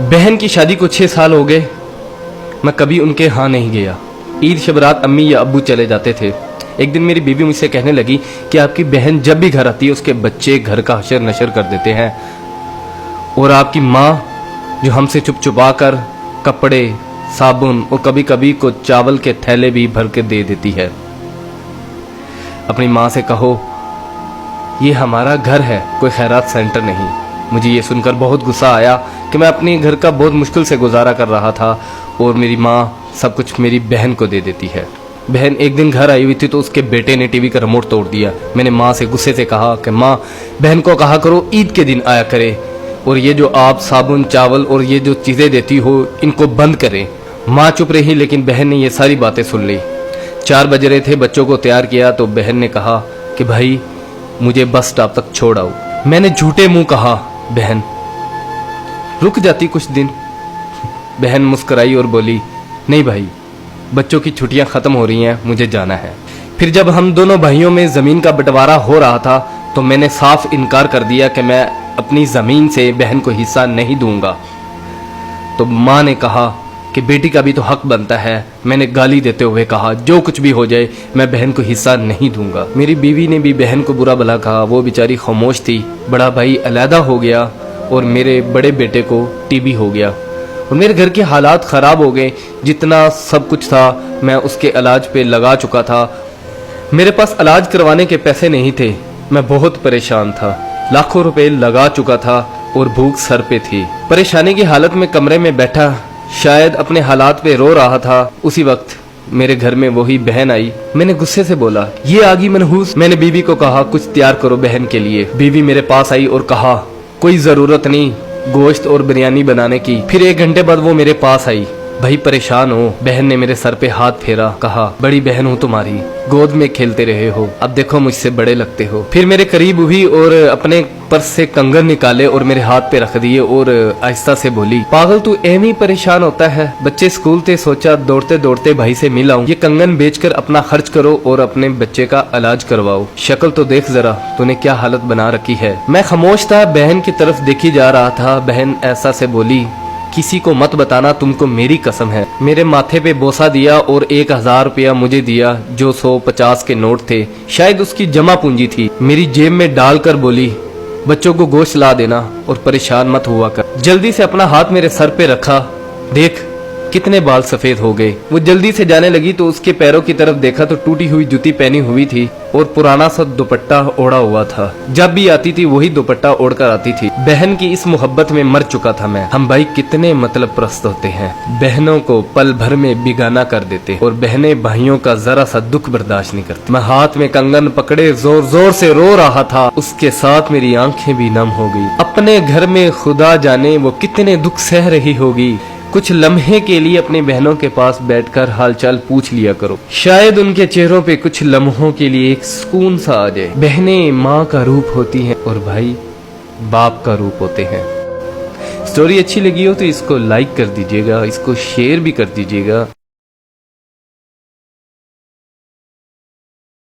बहन की शादी को 6 साल हो गए, मैं कभी उनके यहाँ नहीं गया। ईद शब रात अम्मी या अब्बू चले जाते थे। एक दिन मेरी बीवी मुझसे कहने लगी कि आपकी बहन जब भी घर आती है उसके बच्चे घर का हशर नशर कर देते हैं, और आपकी माँ जो हमसे चुप चुपा कर कपड़े, साबुन और कभी कभी को चावल के थैले भी भर के दे देती है। अपनी माँ से कहो ये हमारा घर है, कोई खैरात सेंटर नहीं। मुझे ये सुनकर बहुत गुस्सा आया कि मैं अपने घर का बहुत मुश्किल से गुजारा कर रहा था और मेरी माँ सब कुछ मेरी बहन को दे देती है। बहन एक दिन घर आई हुई थी तो उसके बेटे ने टीवी का रिमोट तोड़ दिया। मैंने माँ से गुस्से से कहा कि माँ, बहन को कहा करो ईद के दिन आया करे, और ये जो आप साबुन, चावल और ये जो चीज़ें देती हो इनको बंद करें। माँ चुप रही, लेकिन बहन ने ये सारी बातें सुन ली। 4 बज रहे थे, बच्चों को तैयार किया तो बहन ने कहा कि भाई मुझे बस स्टॉप तक छोड़ आओ। मैंने झूठे मुंह कहा बहन रुक जाती कुछ दिन। बहन मुस्कुराई और बोली नहीं भाई, बच्चों की छुट्टियां खत्म हो रही हैं, मुझे जाना है। फिर जब हम दोनों भाइयों में जमीन का बंटवारा हो रहा था तो मैंने साफ इनकार कर दिया कि मैं अपनी जमीन से बहन को हिस्सा नहीं दूंगा। तो माँ ने कहा कि बेटी का भी तो हक बनता है। मैंने गाली देते हुए कहा जो कुछ भी हो जाए मैं बहन को हिस्सा नहीं दूंगा। मेरी बीवी ने भी बहन को बुरा भला कहा, वो बेचारी खामोश थी। बड़ा भाई अलहदा हो गया और मेरे बड़े बेटे को टीबी हो गया और मेरे घर के हालात ख़राब हो गए। जितना सब कुछ था मैं उसके इलाज पे लगा चुका था। मेरे पास इलाज करवाने के पैसे नहीं थे। मैं बहुत परेशान था, लाखों रुपए लगा चुका था और भूख सर पे थी। परेशानी की हालत में कमरे में बैठा शायद अपने हालात पे रो रहा था। उसी वक्त मेरे घर में वही बहन आई। मैंने गुस्से से बोला ये आ गई मनहूस। मैंने बीवी को कहा कुछ तैयार करो बहन के लिए। बीवी मेरे पास आई और कहा कोई जरूरत नहीं गोश्त और बिरयानी बनाने की। फिर 1 घंटे बाद वो मेरे पास आई। भाई परेशान हो। बहन ने मेरे सर पे हाथ फेरा, कहा बड़ी बहन हूँ तुम्हारी, गोद में खेलते रहे हो, अब देखो मुझसे बड़े लगते हो। फिर मेरे करीब हुई और अपने पर्स से कंगन निकाले और मेरे हाथ पे रख दिए और आहिस्ता से बोली पागल तू एम ही परेशान होता है। बच्चे स्कूल थे, सोचा दौड़ते दौड़ते भाई से मिल आऊं। ये कंगन बेचकर अपना खर्च करो और अपने बच्चे का इलाज करवाओ। शक्ल तो देख जरा तूने क्या हालत बना रखी है। मैं खामोश था, बहन की तरफ देखी जा रहा था। बहन ऐसा से बोली किसी को मत बताना, तुमको मेरी कसम है। मेरे माथे पे बोसा दिया और 1000 रुपया मुझे दिया जो 150 के नोट थे, शायद उसकी जमा पूंजी थी। मेरी जेब में डालकर बोली बच्चों को गोश्त ला देना और परेशान मत हुआ कर। जल्दी से अपना हाथ मेरे सर पे रखा, देख कितने बाल सफेद हो गए। वो जल्दी से जाने लगी तो उसके पैरों की तरफ देखा तो टूटी हुई जूती पहनी हुई थी और पुराना सा दुपट्टा ओढ़ा हुआ था। जब भी आती थी वही दुपट्टा ओढ़कर आती थी। बहन की इस मोहब्बत में मर चुका था मैं। हम भाई कितने मतलब प्रस्त होते हैं, बहनों को पल भर में बिगाना कर देते और बहनें भाइयों का जरा सा दुख बर्दाश्त नहीं करती। मैं हाथ में कंगन पकड़े जोर जोर से रो रहा था, उसके साथ मेरी आंखें भी नम हो गई। अपने घर में खुदा जाने वो कितने दुख सह रही होगी। कुछ लम्हे के लिए अपनी बहनों के पास बैठकर हालचाल पूछ लिया करो, शायद उनके चेहरों पे कुछ लम्हों के लिए एक सुकून सा आ जाए। बहनें माँ का रूप होती हैं और भाई बाप का रूप होते हैं। स्टोरी अच्छी लगी हो तो इसको लाइक कर दीजिएगा, इसको शेयर भी कर दीजिएगा।